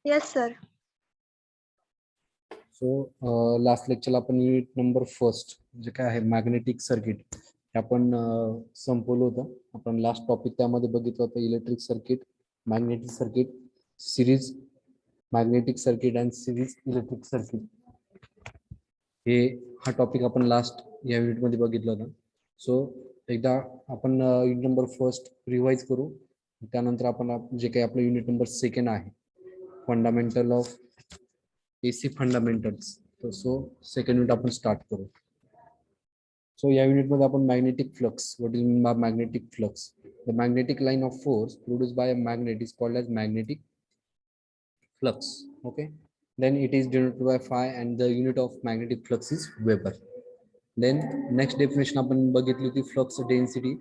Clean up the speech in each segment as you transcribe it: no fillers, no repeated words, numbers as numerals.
Yes, sir. So last लेक्चरला आपण unit number first जे काय आहे मॅग्नेटिक सर्किट हे आपण संपवलं होतं. आपण लास्ट टॉपिक त्यामध्ये बघितलं होतं electric circuit, magnetic circuit, series magnetic circuit and series electric circuit. हे हा टॉपिक आपण लास्ट या युनिटमध्ये बघितलं होता. सो एकदा आपण युनिट नंबर फर्स्ट रिवाइज करू. त्यानंतर आपण जे काही आपलं युनिट नंबर सेकंड आहे फंडामेंटल ऑफ AC फंडामेंटल्स, तर सो सेकंड युनिट आपण स्टार्ट करू. सो या युनिट मध्ये आपण magnetic flux, what is mean by magnetic flux? The magnetic line of force produced by a magnet is called as magnetic flux. Okay, then it is denoted by phi and the unit of magnetic flux is Weber. Then next definition आपण बघितली होती flux density.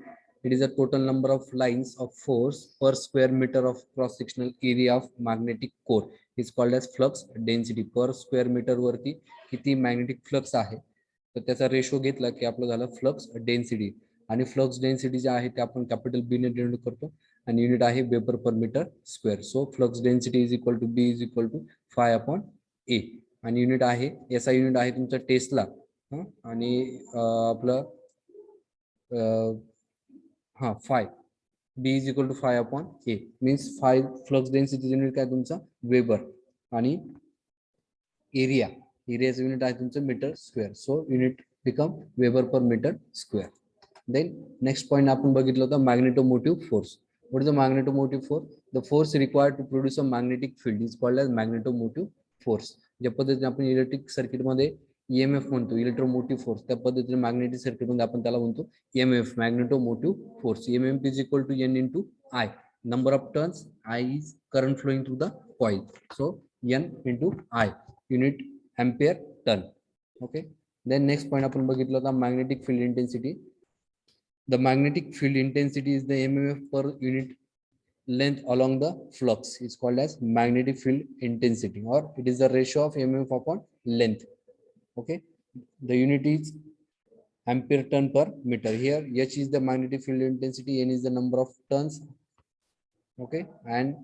It is a total number of lines of force per square meter of cross sectional area of magnetic core is called as flux density. per square meter वरती किती magnetic flux आहे तर त्याचा ratio घेतला की आपलं झालं flux density. आणि फ्लक्स डेन्सिटी जे आहे ते आपण कॅपिटल बी ने डिनोट करतो आणि युनिट आहे weber per metre square. So flux density is equal to B is equal to phi upon A. आणि युनिट आहे याचा युनिट आहे तुमचा टेस्ला. आणि आपलं हा phi B is equal to phi upon A means phi flux density unit काय तुमचा वेबर आणि एरियाचं युनिट आहे तुमचं metre square. So unit become weber per metre square. Then next point आपण बघितलं होतं magnetomotive force. What is the magnetomotive force? The force required to produce a magnetic field is called as magnetomotive force. ज्या पद्धतीने आपण electric सर्किटमध्ये EMF म्हणतो electromotive force, त्या पद्धतीने मॅग्नेटिक सर्किटमध्ये आपण त्याला म्हणतो EMF magnetomotive force. EMF is equal to N into I. Number of turns, I is current flowing through the coil. So N into I. Unit ampere turn. Okay. Then next point आपण बघितलं होता magnetic field intensity. The magnetic field intensity is the EMF per unit length along the flux. It's called as magnetic field intensity, or it is the ratio of EMF upon length. Okay. The unit is ampere turn per meter. Here H is the magnetic field intensity, N is the number of turns, okay, and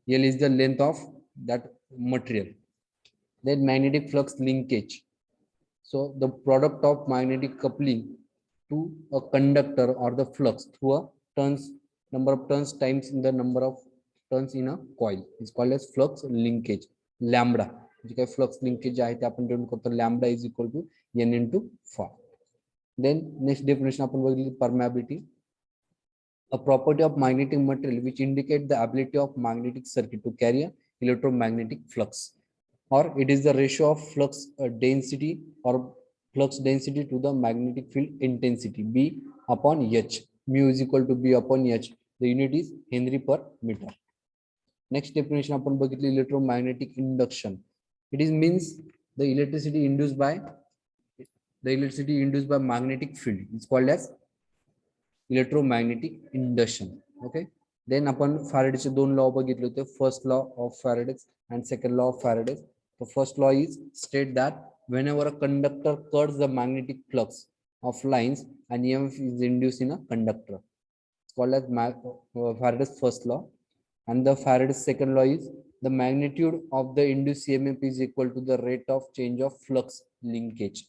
L is the length of that material. Then magnetic flux linkage. So the product of magnetic coupling to a conductor or the flux through a turns, number of turns times in the number of turns in a coil is called as flux linkage. Lambda जे काही flux linkage आहे ते आपण denote करतो lambda is equal to N into phi. Then next definition आपण बघितली permeability. A property of magnetic material which indicate the ability of magnetic circuit to carry a electromagnetic flux, or it is the ratio of flux density or flux density to the magnetic field intensity B upon H. Mu is equal to B upon H. The unit is Henry per meter. Next definition आपण बघितली electromagnetic induction. It is means the electricity induced by magnetic field is called as electromagnetic induction. Okay. Then आपण फॅरेडेचे दोन law बघितले होते, first law of Faraday's and second law of Faraday's. The first law is state that whenever a conductor cuts the magnetic flux of lines an EMF is induced in a conductor. It's called as Faraday's first law. And the Faraday's second law is the magnitude of the induced EMF is equal to the rate of change of flux linkage.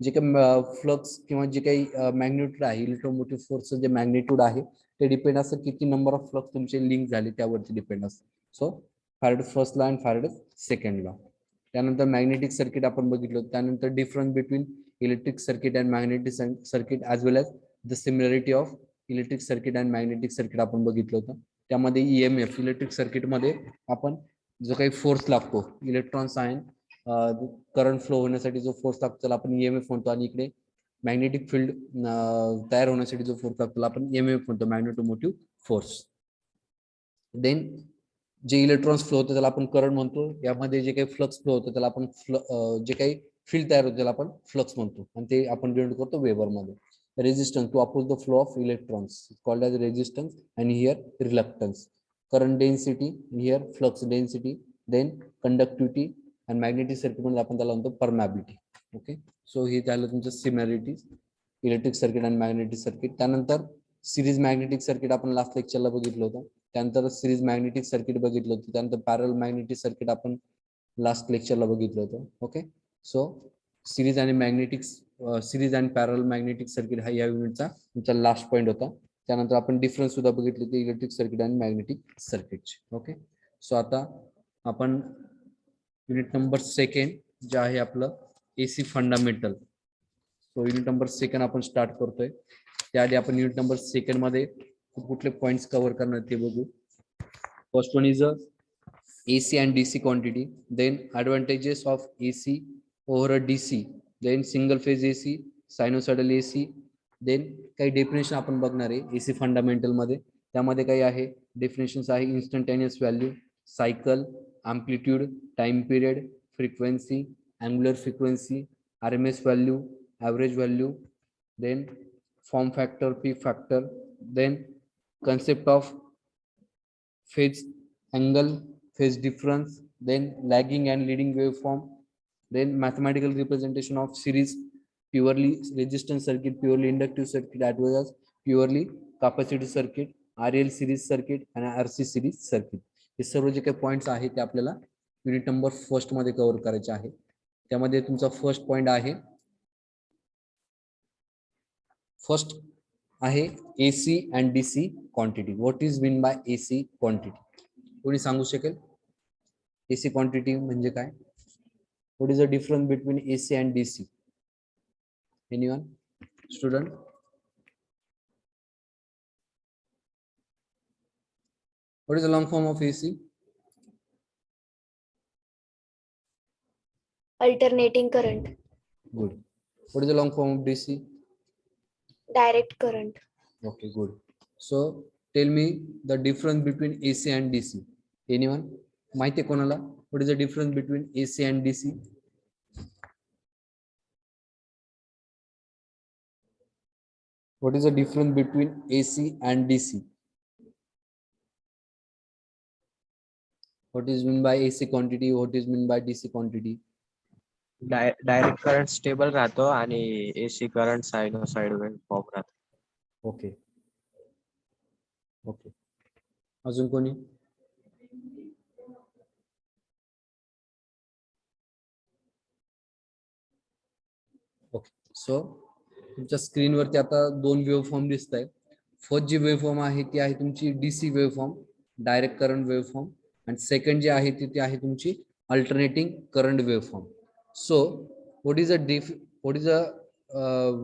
जे काही flux किंवा जे काही magnitude आहे electromotive फोर्सचं जे magnitude आहे ते depend असतं किती number of flux तुमचे link झाले त्यावरती डिपेंड असतं. So Faraday first law and Faraday second law. त्यानंतर मॅग्नेटिक सर्किट आपण बघितलं. त्यानंतर difference between electric circuit and magnetic circuit as well as the similarity of electric circuit and magnetic circuit आपण बघितलं होतं. त्यामध्ये EMF इलेक्ट्रिक सर्किटमध्ये आपण जो काही फोर्स लागतो इलेक्ट्रॉन्स आहे करंट फ्लो होण्यासाठी जो फोर्स लागतो त्याला आपण EMF म्हणतो, आणि इकडे मॅग्नेटिक फील्ड तयार होण्यासाठी जो फोर्स लागतो त्याला आपण EMF म्हणतो, मॅग्नेटोमोटिव्ह फोर्स. देन जे इलेक्ट्रॉन्स फ्लो होतं त्याला आपण करंट म्हणतो. यामध्ये जे काही फ्लक्स फ्लो होतं त्याला आपण जे काही फील्ड तयार होतं त्याला आपण फ्लक्स म्हणतो, आणि ते आपण डिनोट करतो वेबर मध्ये. Resistance to oppose the flow of electrons called as resistance, and here reluctance. Current density, here flux density, then conductivity, and magnetic circuit मध्ये आपण त्याला म्हणतो permeability. ओके. सो हे झालं तुमचं सिमिलरिटीज इलेक्ट्रिक सर्किट आणि मॅग्नेटिक सर्किट. त्यानंतर series magnetic circuit आपण last लेक्चरला बघितलं होतं. त्यानंतर सिरीज मॅग्नेटिक सर्किट बघितलं होतं, त्यानंतर पॅरल मॅग्नेटिक सर्किट आपण लास्ट लेक्चरला बघितलं होतं. ओके, सो सिरीज आणि सिरीज आणि पॅरल मॅग्नेटिक सर्किट हा या युनिटचा तुमचा लास्ट पॉईंट होता. त्यानंतर आपण डिफरन्स सुद्धा बघितले ते इलेक्ट्रिक सर्किट आणि मॅग्नेटिक सर्किटचे. ओके, सो आता आपण युनिट नंबर सेकंड जे आहे आपलं एसी फंडामेंटल, सो युनिट नंबर सेकंड आपण स्टार्ट करतोय. त्याआधी आपण युनिट नंबर सेकंड मध्ये कुठले पॉइंट्स कव्हर करणार ते बघू. First one is AC and DC quantity, then advantages of AC over a DC, then single phase AC, sinusoidal AC, then काही डेफिनेशन आपण बघणार आहे AC फंडामेंटल मध्ये. त्यामध्ये काही आहे डेफिनेशन्स आहे instantaneous value, cycle, amplitude, time period, frequency, angular frequency, RMS value, average value, then form factor, peak factor, then concept of phase angle, phase difference, then lagging and leading waveform, then mathematical representation of series, purely resistance circuit, purely inductive circuit, as well as purely capacitive circuit, RL series circuit and RC series circuit. हे सर्व जे काही points आहेत ते आपल्याला unit number first मध्ये cover करायचे आहे. त्यामध्ये तुमचा first point आहे, फर्स्ट आहे AC and DC quantity. What is mean by AC quantity? कोणी सांगू शकेल AC quantity म्हणजे काय? What is the difference between AC and DC? Anyone? Student? What is the long form of AC? Alternating current. Good. What is the long form of DC? Direct current. Okay, good. So tell me the difference between AC and DC. Anyone? माहिती आहे कोणाला? What is the difference between AC and DC? What is the difference between AC and DC? What is meant by AC quantity? What is meant by DC quantity? Direct current stable राहतो आणि AC current sinusoid form राहतो. Okay okay, अजून कोणी? Okay, सो तुमच्या स्क्रीनवरती आता दोन wave form दिसत आहेत. फर्स्ट जी वेव्ह फॉर्म आहे ती आहे तुमची DC wave form, direct current wave form, आणि सेकंड जी आहे ती आहे तुमची alternating current wave form. So what is the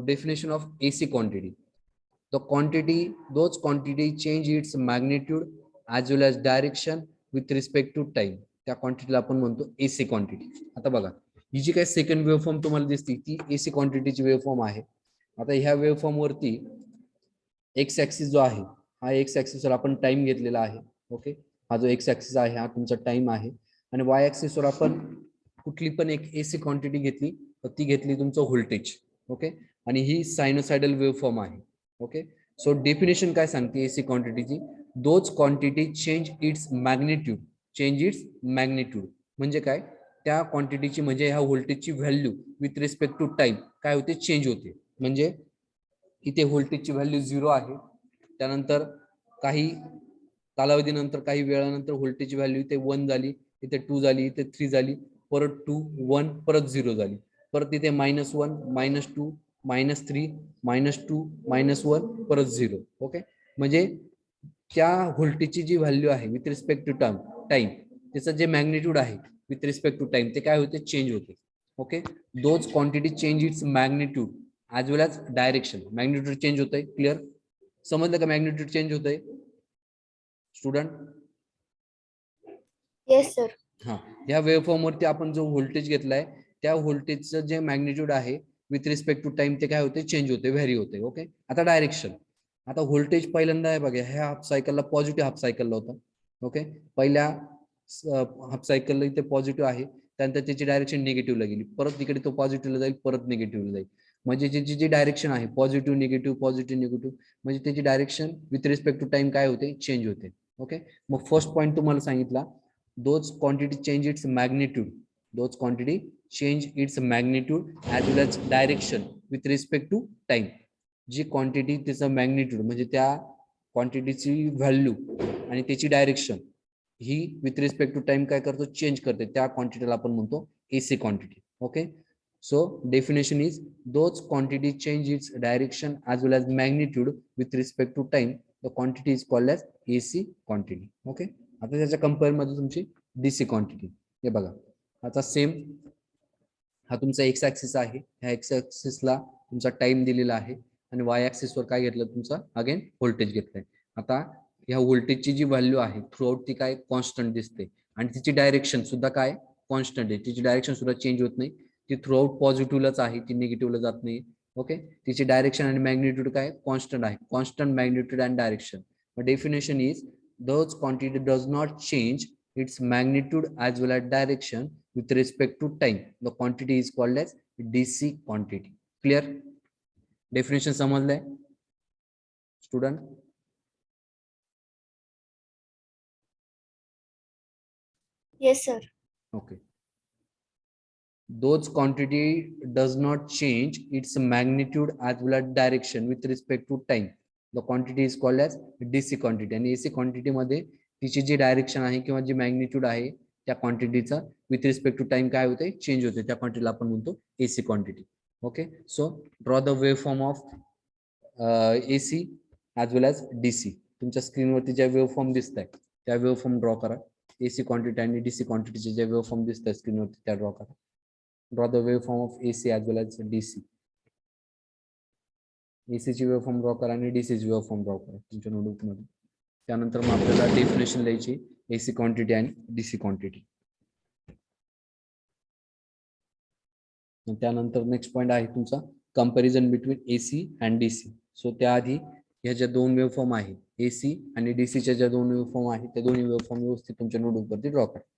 definition of AC quantity? The quantity, those quantity change its magnitude as well as direction with respect to time. त्या क्वांटिटीला आपण म्हणतो AC quantity. आता बघा, ही जी काही सेकंड वेव्ह फॉर्म तुम्हाला दिसते ती AC क्वांटिटीची वेव्ह फॉर्म आहे. आता ह्या वेव्ह फॉर्म वरती एक्स ऍक्सिस जो आहे हा एक्स ऍक्सिस वर आपण टाइम घेतलेला आहे. ओके, हा जो एक्स ऍक्सिस आहे हा तुमचा टाइम आहे, आणि वाय ऍक्सिस वर आपण कुठली पण एक AC क्वांटिटी घेतली तर ती घेतली तुमचं व्होल्टेज. ओके, आणि ही सायनोसायडल वेव्ह फॉर्म आहे. ओके, सो डेफिनेशन काय सांगते AC क्वांटिटीची? Those quantity change its magnitude, change its magnitude म्हणजे काय? त्या क्वांटिटीची म्हणजे ह्या व्होल्टेजची value with respect to time काय होते? चेंज होते. म्हणजे इथे व्होल्टेजची व्हॅल्यू 0 आहे, त्यानंतर काही कालावधीनंतर काही वेळानंतर व्होल्टेजची व्हॅल्यू इथे 1 झाली, इथे 2 झाली, इथे 3 झाली, परत 2 1 परत 0 झाली, परत इथे -1 -2 -3 -2 -1 परत 0. ओके, म्हणजे त्या व्होल्टेजची जी व्हॅल्यू आहे विथ रिस्पेक्ट टू टाइम त्याचं जे मॅग्निट्यूड आहे विथ रिस्पेक्ट टू टाइम ते काय होते? चेंज होते. Okay, those quantity change its magnitude as well as direction. Magnitude change होत आहे. क्लिअर? समजलं का मॅग्निट्यूड चेंज होत आहे स्टुडंट? Yes sir. हा, या वेव्ह फॉर्म वरती आपण जो व्होल्टेज घेतलाय त्या व्होल्टेजचं जे मॅग्निट्यूड आहे विथ रिस्पेक्ट टू टाइम ते काय होते? चेंज होते, व्हॅरी होते. ओके, आता डायरेक्शन. आता व्होल्टेज पहिल्यांदा आहे बघा ह्या हाफ सायकलला पॉझिटिव्ह हाफ सायकलला होता. ओके, पहिल्या हाफ सायकलला इथे पॉझिटिव्ह आहे, त्यानंतर त्याची डायरेक्शन निगेटिव्हला गेली, परत इकडे तो पॉझिटिव्हला जाईल, परत निगेटिव्हला जाईल. म्हणजे त्याची जी डायरेक्शन आहे पॉझिटिव्ह निगेटिव्ह म्हणजे त्याची direction with respect to time काय होते? चेंज होते. ओके, मग फर्स्ट पॉईंट तुम्हाला सांगितला, those quantity change its magnitude, those quantity change its magnitude as well as direction with respect to time. जी क्वांटिटी त्याचं मॅग्निट्यूड म्हणजे त्या क्वांटिटीची व्हॅल्यू आणि त्याची डायरेक्शन ही विथ रिस्पेक्ट टू टाइम काय करतो, चेंज करते, त्या क्वांटिटीला आपण म्हणतो AC quantity. Okay, so definition is those quantity change its direction as well as magnitude with respect to time, the quantity is called as AC quantity. Okay, आता त्याच्या compare मध्ये तुमची डीसी क्वांटिटी. हे बघा, आता सेम हा तुमचा x axis आहे, ह्या एक्स ऍक्सिसला तुमचा टाइम दिलेला आहे आणि वाय ऍक्सिसवर काय घेतलं, तुमचा अगेन व्होल्टेज घेतलंय. आता ह्या व्होल्टेजची जी व्हॅल्यू आहे थ्रू आउट ती काय कॉन्स्टंट दिसते आणि तिची डायरेक्शन सुद्धा काय कॉन्स्टंट आहे, तिची डायरेक्शन सुद्धा चेंज होत नाही, ती थ्रू आउट पॉझिटिव्हलाच आहे, ती निगेटिव्हला जात नाही. ओके, तिची डायरेक्शन आणि मॅग्निट्यूड काय कॉन्स्टंट आहे, constant magnitude and direction. Definition is those quantity does not change its magnitude as well as direction with respect to time, the quantity is called as DC quantity. Clear? Definition समजलंय student? Yes, sir. Okay, those quantity does not change its magnitude as well as direction with respect to time, the quantity is called as DC quantity. आणि AC quantity मध्ये तिची जी direction आहे किंवा जी magnitude आहे त्या क्वांटिटीचा with respect to time काय होते, change होते, त्या क्वांटिटीला आपण म्हणतो AC quantity. Okay, so draw the wave form of AC as well as DC. तुमच्या स्क्रीनवरती ज्या वेव फॉर्म दिसत आहे त्या वेव फॉर्म ड्रॉ करा. एसी क्वांटिटी आणि डीसी क्वांटिटीचे ज्या वेव फॉर्म दिसत आहे स्क्रीनवरती त्या ड्रॉ करा. Draw the wave form of AC as well as DC. AC ची वेव फॉर्म ड्रॉ करा आणि डीसी ची वेव फॉर्म ड्रॉ करा तुमच्या नोटबुक मध्ये. त्यानंतर मग आपल्याला डेफिनेशन द्यायची एसी क्वांटिटी आणि डीसी क्वांटिटी. त्यानंतर नेक्स्ट पॉइंट आहे तुमचा comparison between AC and DC. So त्याआधी ह्या ज्या दोन वेव फॉर्म आहे एसी आणि डीसीच्या ज्या दोन वेव फॉर्म आहेत त्या दोन्ही वेव फॉर्म व्यवस्थित तुमच्या नोटबुक वरती ड्रॉ करा.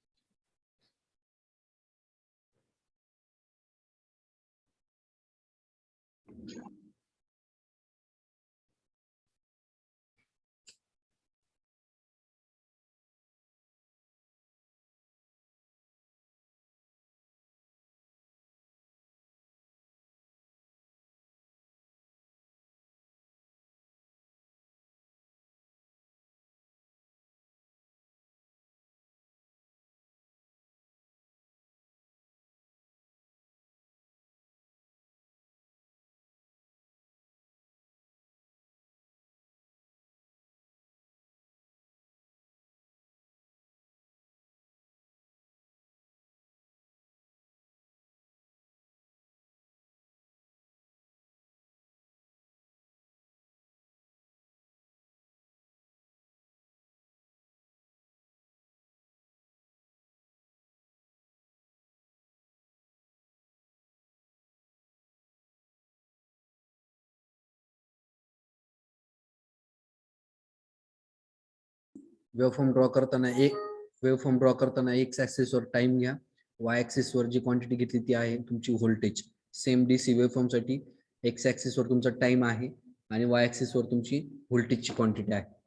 वेवफॉर्म ड्रॉ करताना एक्स ऍक्सिस वर टाइम घ्या, वाय ऍक्सिस वर जी क्वांटिटी घेतली ती आहे तुमची व्होल्टेज. सेम डीसी वेवफॉर्म साठी एक्स ऍक्सिस वर तुमचा टाइम आहे आणि वाय ऍक्सिस वर तुमची व्होल्टेजची क्वांटिटी आहे.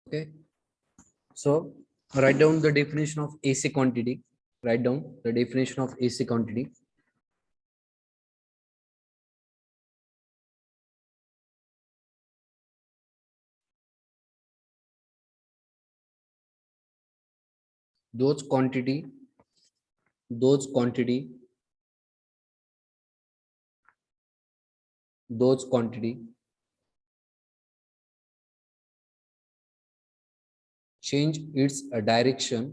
Okay, so write down the definition of AC quantity. Write down the definition of AC quantity. those quantity those quantity those quantity change its direction,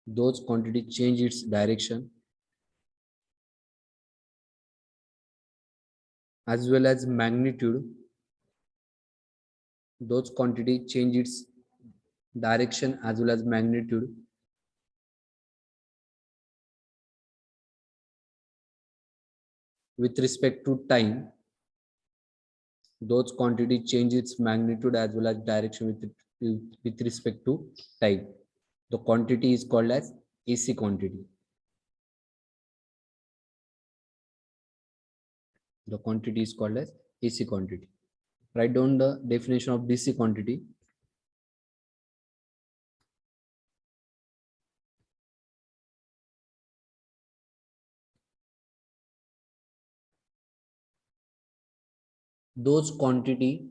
those quantity change its direction as well as magnitude, those quantity change its direction as well as magnitude with respect to time, those quantity change its magnitude as well as direction with respect to time. The quantity is called as AC quantity. The quantity is called as AC quantity. Write down the definition of DC quantity. Those quantity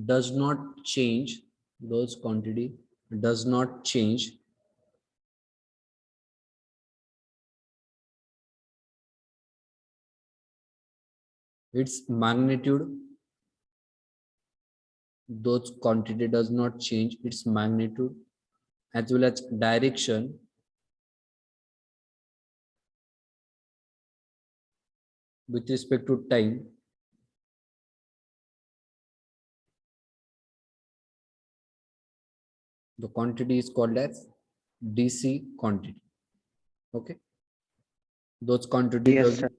does not change, those quantity does not change its magnitude, those quantity does not change its magnitude as well as direction with respect to time. The quantity is called as DC quantity. Okay, those quantity Yes, does sir.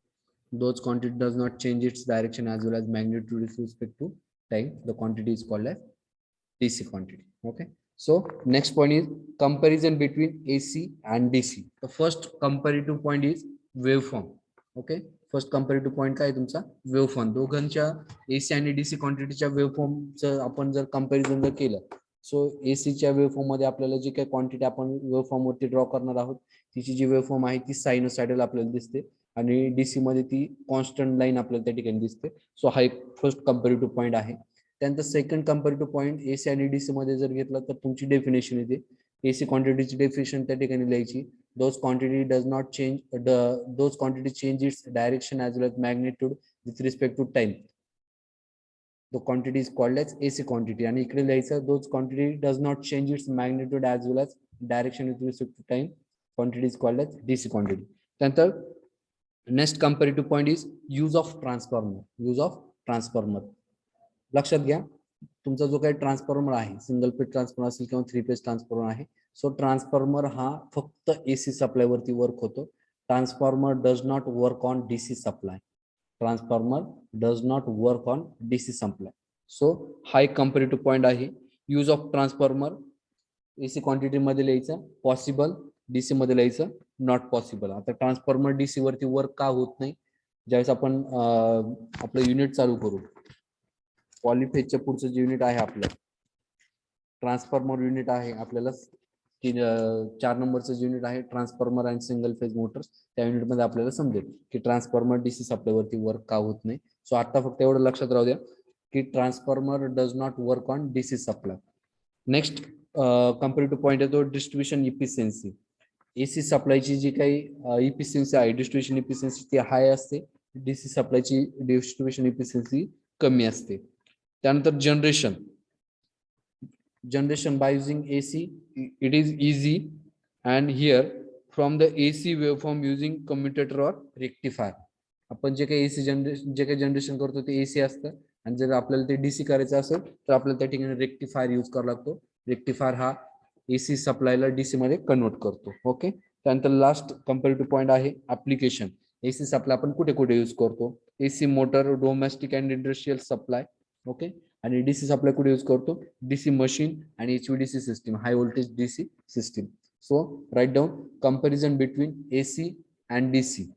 those quantity does not change its direction as well as magnitude with respect to time. The quantity is called as DC quantity. Okay, so next point is comparison between AC and DC. The first comparative point is waveform. Okay, first comparative point काय तुमचा waveform. दोघांच्या AC आणि DC क्वांटिटीच्या वेव्हफॉर्मचं आपण जर comparison जर केलं, सो एसीच्या waveform मध्ये आपल्याला जी काही क्वांटिटी आपण वेव्हफॉर्म वरती ड्रॉ करणार आहोत तिची जी वेव्हफॉर्म आहे ती सायनोसायडल आपल्याला दिसते आणि डीसी मध्ये ती कॉन्स्टंट लाईन आपल्याला त्या ठिकाणी दिसते. सो हा एक फर्स्ट कंपॅरेटिव्ह पॉईंट आहे. त्यानंतर सेकंड कंपॅरेटिव्ह पॉईंट एसी आणि डीसी मध्ये जर घेतला तर तुमची डेफिनेशन येते. एसी क्वांटिटीची डेफिनेशन त्या ठिकाणी लिहायची. Those quantity does not change those quantity change its direction as well as magnitude with respect to time. The quantity is called as AC quantity. आणि इकडे लिहायचं those quantity does not change its magnitude as well as direction with respect to time. Quantity is called as DC quantity. त्यानंतर next comparative point is use of transformer. Use of transformer. लक्षात घ्या तुमचा जो काही transformer आहे single phase transformer असेल किंवा 3 phase transformer आहे. सो ट्रान्सफॉर्मर हा फक्त एसी सप्लाय वरती वर्क होतो. Transformer does not work on DC supply. Transformer does not work on DC supply. So हा एक कंपॅरेटिव्ह पॉईंट आहे. Use of transformer AC quantity मध्ये लिहायचं पॉसिबल, डीसी मध्ये लिहायचं नॉट पॉसिबल. आता ट्रान्सफॉर्मर डीसी वरती वर्क का होत नाही, ज्यावेळेस आपण आपलं युनिट चालू करू पॉलिफेजच्या पुढचं जे युनिट आहे आपलं ट्रान्सफॉर्मर युनिट आहे आपल्याला 4 नंबरचं युनिट आहे transformer and single phase Motors. त्या युनिट मध्ये आपल्याला समजेल की ट्रान्सफॉर्मर डीसी सप्लाय वरती वर्क का होत नाही. सो आता फक्त एवढं लक्षात राहू द्या की transformer does not work on DC supply. Next comparative point आहे तो डिस्ट्रीब्युशन इफिशियन्सी. एसी सप्लायची जी काही इफिशियन्सी आहे डिस्ट्रीब्युशन इफिशियन्सी ती हाय असते. डीसी सप्लायची डिस्ट्रीब्युशन इफिशियन्सी कमी असते. त्यानंतर generation by using AC it is easy, and here from the AC waveform using commutator or rectifier. आपण जे काही AC जनरेशन करतो ते AC असतं आणि जर आपल्याला ते डीसी करायचं असेल तर आपल्याला त्या ठिकाणी रेक्टिफायर यूज करावा लागतो. रेक्टिफायर हा AC सप्लायला डीसी मध्ये कन्वर्ट करतो. ओके, त्यानंतर लास्ट कंपॅरेटिव्ह पॉईंट आहे ऍप्लिकेशन. AC सप्लाय आपण कुठे कुठे यूज करतो. AC motor, domestic and industrial supply. Okay, आणि डीसी सप्लाय कुठे यूज करतो डीसी मशीन आणि HVDC system, high voltage DC system. So write down comparison between AC and DC.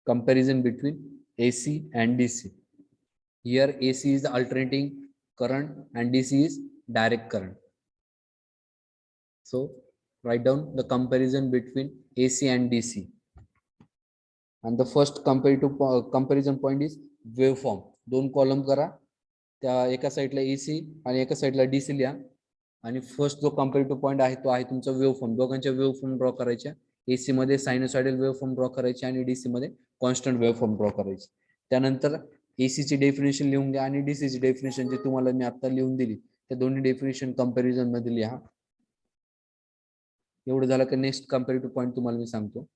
Comparison between AC and DC. Here AC is alternating current and DC is direct current. So write down the comparison between AC and DC. And the first comparison point is waveform. दोन column करा, त्या एका साईडला AC आणि एका साईडला DC लिहा. आणि फर्स्ट जो कम्पॅरेटिव्ह पॉईंट आहे तो आहे तुमचा वेव्ह फॉर्म. दोघांच्या वेव्ह फॉर्म ड्रॉ करायच्या. एसी मध्ये सायनोसॉइडल वेव्ह फॉर्म ड्रॉ करायची आणि डीसी मध्ये कॉन्स्टंट वेव्ह फॉर्म ड्रॉ करायची. त्यानंतर एसी ची डेफिनेशन लिहून घ्या आणि डीसी ची डेफिनेशन जी तुम्हाला मी आता लिहून दिली त्या दोन्ही डेफिनेशन कंपॅरिझन मध्ये लिहा. एवढं झालं की नेक्स्ट कम्पॅरेटिव्ह पॉईंट तुम्हाला मी सांगतो.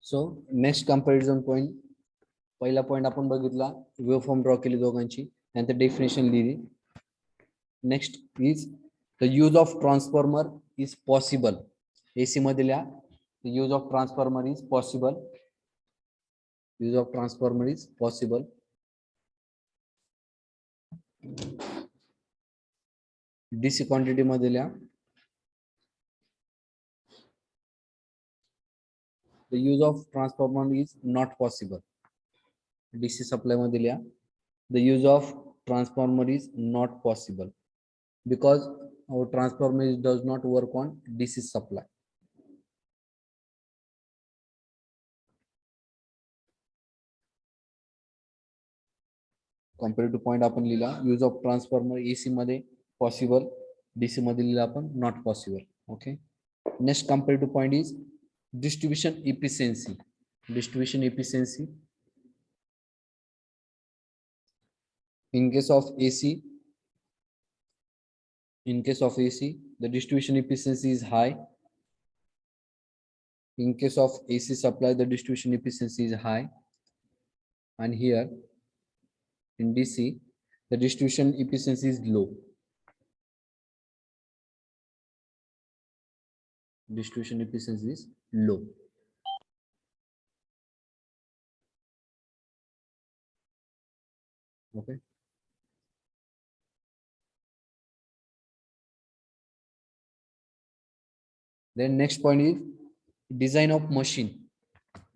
So next comparison point. पहिला पॉईंट आपण बघितला, वेव्ह फॉर्म ड्रॉ केली दोघांची, नंतर डेफिनेशन लिहिली. Next is the use of transformer is possible. AC मध्ये लिहा, the use of transformer is possible. Use of transformer is possible. DC quantity मध्ये लिहा, the use of transformer is not possible. DC supply मध्ये लिहा, the use of transformer is not possible because our transformer does not work on DC supply. Comparative point आपण लिहिला, use of transformer AC मध्ये possible, DC मध्ये लिहिला आपण not possible. Okay. Next comparative point is distribution efficiency. Distribution efficiency. In case of AC, the distribution efficiency is high. In case of AC supply, the distribution efficiency is high. And here in DC, the distribution efficiency is low. Distribution efficiency is low. Okay. Then next point is design of machine.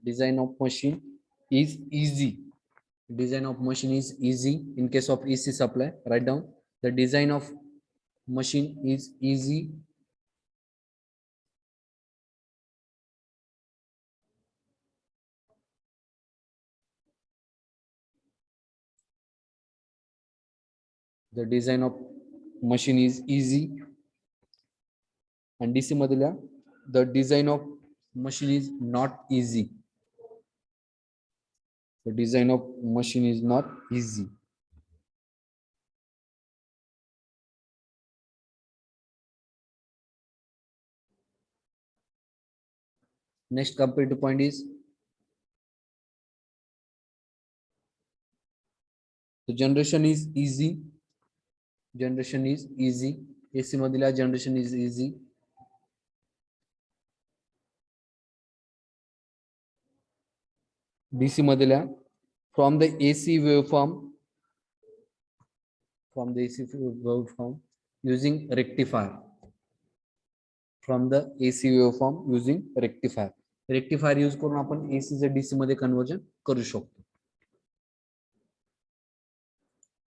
Design of machine is easy. Design of machine is easy in case of AC supply. Write down, the design of machine is easy. The design of machine is easy. And DC madhila, the design of machine is not easy. The design of machine is not easy. Next comparative point is the generation is easy. Generation is easy. AC madhila generation is easy. DC madhila from the AC waveform, using rectifier. From the AC waveform using rectifier. Rectifier use करून आपण AC चे DC मध्ये conversion करू शकतो.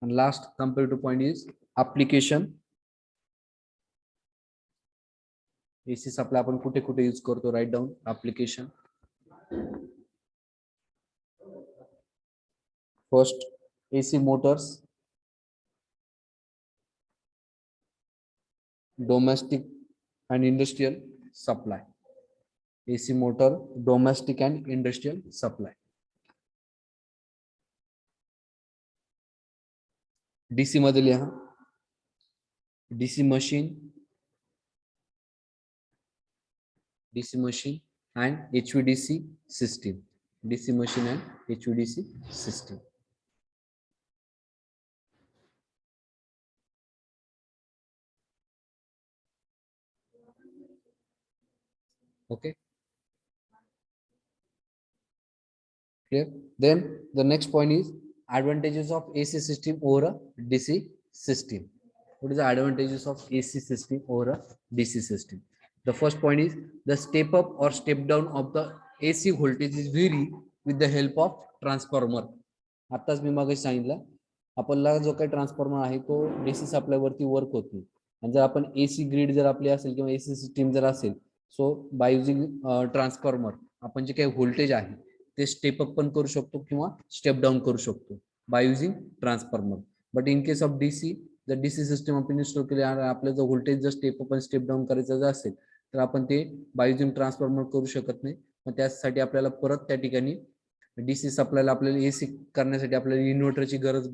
And last comparative point is application. AC supply आपण कुठे कुठे use करतो, write down application. First, AC motors, domestic and industrial supply. AC motor, domestic and industrial supply. DC मध्ये लिहा, DC machine and HVDC system. DC machine and HVDC system. Okay. Clear? Then the next point is advantages of AC system over a DC system. What is the advantages of AC system over a DC system? The first point is the step up or step down of the AC voltage is vary with the help of transformer. आताच मी मागे सांगितलं, आपल्याला जो काही transformer आहे तो DC supply वरती work होतो. आणि जर आपण एसी ग्रिड जर आपली असेल किंवा एसी सिस्टीम जर असेल, सो बाय युजिंग ट्रान्सफॉर्मर आपण जे काही व्होल्टेज आहे ते स्टेप अप पण करू शकतो किंवा स्टेप डाऊन करू शकतो by using transformer. But in case of DC, जर डीसी सिस्टम आपण इन्स्टॉल केली आणि आपल्याला जर व्होल्टेज जर स्टेप अप आणि स्टेप डाऊन करायचं जर असेल तर आपण ते बाय युजिंग ट्रान्सफॉर्मर करू शकत नाही. मग त्यासाठी आपल्याला परत त्या ठिकाणी डीसी सप्लायला आपल्याला एसी करण्यासाठी आपल्याला इन्व्हर्टरची गरज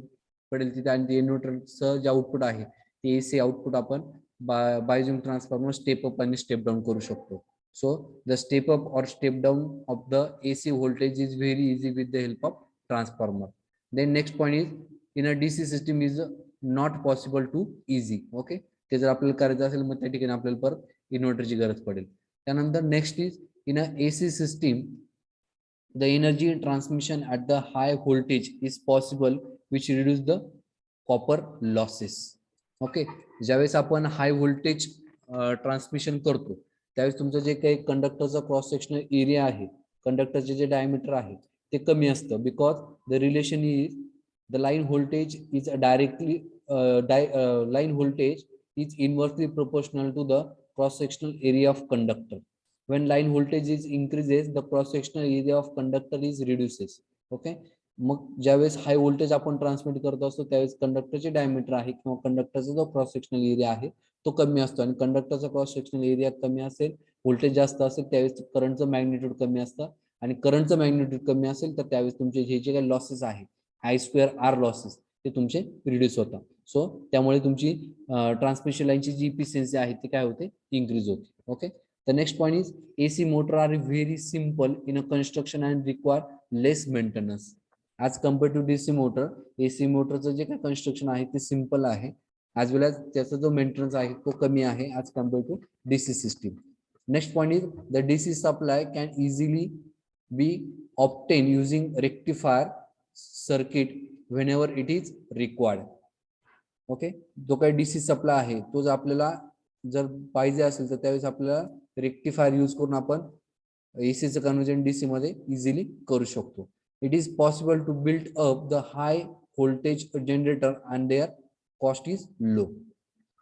पडेल तिथे, आणि ते इन्व्हर्टरचं जे आउटपुट आहे ते एसी आउटपुट आपण by using transformer step up आणि स्टेप डाऊन करू शकतो. So the step up or step down of the AC voltage is very easy with the help of transformer. Then next point is in a DC system is not possible to easy. Okay, ते जर आपल्याला करायचं असेल मग त्या ठिकाणी आपल्याला परत इन्व्हर्टरची गरज पडेल. त्यानंतर next is in a AC system the energy transmission at the high voltage is possible which reduce the copper losses. Okay, ज्यावेळेस आपण हाय व्होल्टेज ट्रान्समिशन करतो त्यावेळेस तुमचं जे काही कंडक्टरचा क्रॉस सेक्शनल एरिया आहे, कंडक्टरचे जे डायमीटर आहे ते कमी असतं, because the relation is the line voltage is directly line voltage is inversely proportional to the cross sectional area of conductor. When line voltage is increases, the cross sectional area of conductor is reduces. Okay, मग ज्यावेळेस high voltage आपण transmit करत असतो त्यावेळेस कंडक्टरचे diameter आहे किंवा कंडक्टरचा जो cross sectional area आहे तो कमी असतो, आणि कंडक्टरचा क्रॉस सेक्शनल एरिया कमी असेल, व्होल्टेज जास्त असेल त्यावेळेस करंटचं मॅग्निट्यूड कमी असतं, आणि करंटचं मॅग्निट्यूड कमी असेल तर त्यावेळेस तुमचे हे जे काही लॉसेस आहे आय स्क्वेअर आर लॉसेस ते तुमचे रिड्यूस होतात. सो त्यामुळे तुमची ट्रान्समिशन लाईनची जी इफिशियन्सी आहे ती काय होते, इन्क्रीज होते. Okay, the next point is AC motor are very simple in a construction and require less maintenance as compared to DC motor. AC मोटरचं जे काही कन्स्ट्रक्शन आहे ते सिंपल आहे, as well as त्याचा जो मेंटेनन्स आहे तो कमी आहे as compared to DC system. Next point is the DC supply can easily be obtained using rectifier circuit whenever it is required. Okay, जो काही डीसी सप्लाय आहे तो जर आपल्याला जर पाहिजे असेल तर त्यावेळेस आपल्याला रेक्टिफायर यूज करून आपण एसीचं कन्व्हर्जन डीसी मध्ये इझिली करू शकतो. It is possible to build up the high voltage generator and their cost is low.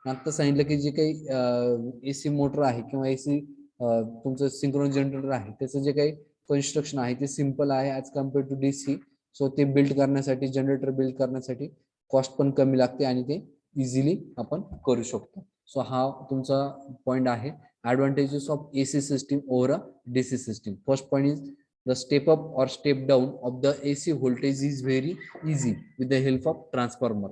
आता सांगितलं की जे काही एसी मोटर आहे किंवा एसी तुमचं सिंक्रोनस जनरेटर आहे त्याचं जे काही कन्स्ट्रक्शन आहे ते सिंपल आहे ऍज कम्पेअर टू डीसी. सो ते बिल्ड करण्यासाठी, जनरेटर बिल्ड करण्यासाठी कॉस्ट पण कमी लागते आणि ते इझिली आपण करू शकतो. सो हा तुमचा पॉइंट आहे advantages of AC system over a DC system. First point is the step up or step down of the AC voltage is very easy with the help of transformer.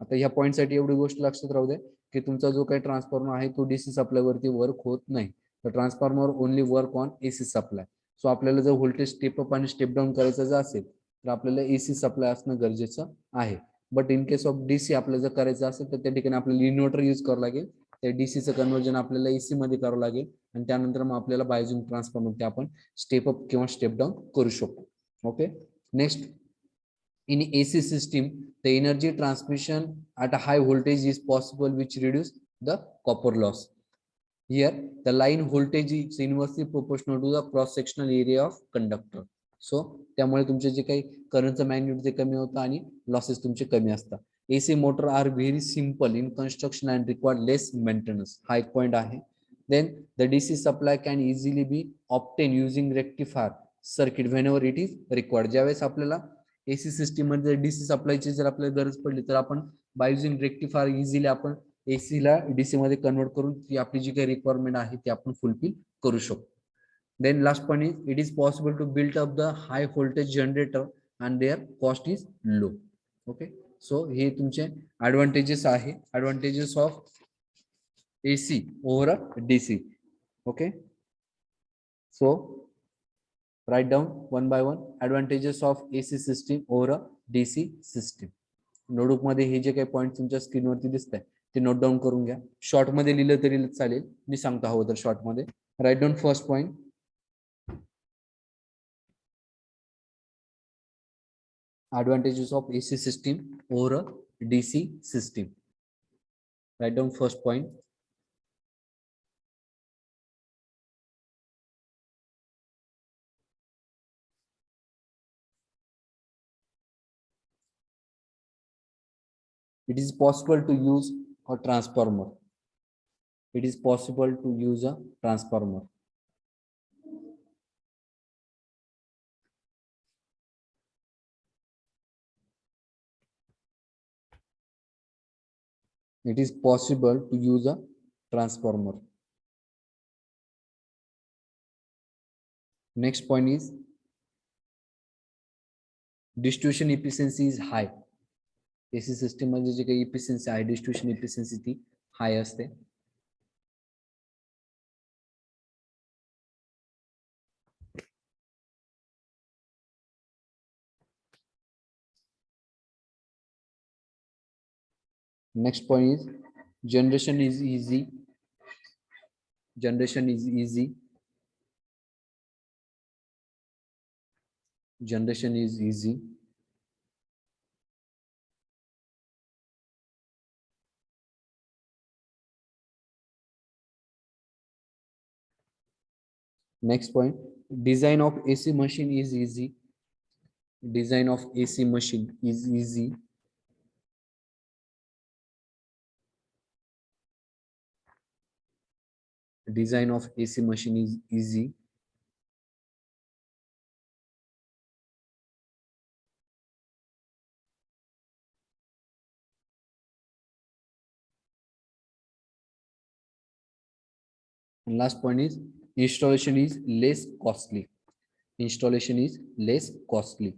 आता ह्या point साठी एवढी गोष्ट लक्षात राहू दे की तुमचा जो काही ट्रान्सफॉर्मर आहे तो डीसी सप्लाय वरती वर्क होत नाही, तर transformer only work on AC supply. So आपल्याला जर व्होल्टेज स्टेप अप आणि स्टेप डाऊन करायचं जर असेल तर आपल्याला एसी सप्लाय असणं गरजेचं आहे. But in case of DC आपल्याला जर करायचं असेल तर त्या ठिकाणी आपल्याला इन्व्हर्टर यूज करावं लागेल, त्या डीसीचं कन्वर्जन आपल्याला एसी मध्ये करावं लागेल, आणि त्यानंतर मग आपल्याला बायझूम ट्रान्सफॉर्मर ते आपण स्टेप अप किंवा स्टेप डाऊन करू शकतो. Okay, next in AC system the energy transmission at a high voltage is possible which reduce the copper loss. Here the line voltage is inversely proportional to the cross sectional area of conductor. सो त्यामुळे तुमचे जे काही करंटचं magnitude ते कमी होतं आणि losses तुमचे कमी असतात. AC motor are very simple in construction and required less maintenance, हा एक पॉईंट आहे. Then the DC supply can easily be obtain using rectifier circuit whenever it is required. ज्यावेळेस आपल्याला एसी सिस्टीम मध्ये डीसी सप्लायची जर आपल्याला गरज पडली तर आपण बाय युझिंग रेक्टिफायर इझिली आपण एसी ला डीसी मध्ये कन्वर्ट करून ती आपली जी काही रिक्वायरमेंट आहे ती आपण फुलफिल करू शकतो. Then last point is it is possible to build up the high voltage generator and their cost is low. Okay, so हे तुमचे advantages आहे, advantages of AC over a DC. Okay, so write down one by one advantages of AC system over a DC system. Notebook मध्ये हे जे काही point तुमच्या स्क्रीनवरती दिसत आहे ते note down करून घ्या. शॉर्ट मध्ये लिहिलं तरी चालेल, मी सांगतो हवं तर शॉर्ट मध्ये. Write down first point, advantages of AC system over a DC system. Write down first point. It is possible to use a transformer. It is possible to use a transformer. It is possible to use a transformer. Next point is distribution efficiency is high. AC system मध्ये जे काही efficiency आहे, distribution efficiency ती high असते. Next point is generation is easy. Generation is easy. Generation is easy. Next point, design of AC machine is easy. Design of AC machine is easy. Design of AC machine is easy. And last point is installation is less costly. Installation is less costly.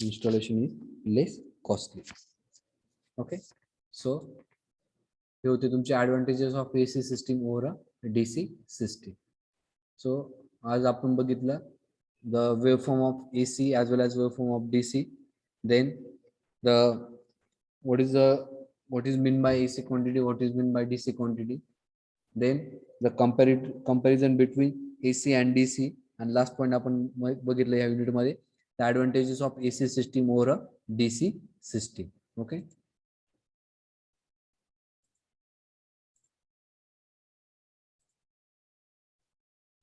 Installation is less costly. Okay, so हे होते तुमचे advantages of AC system over a DC system. So आज आपण बघितलं the waveform of AC as well as waveform of DC. Then the what is meant by AC quantity, what is meant by DC quantity. Then the comparison between AC and DC. And last point आपण बघितलं या unit मध्ये the advantages of AC system over a DC system. Okay.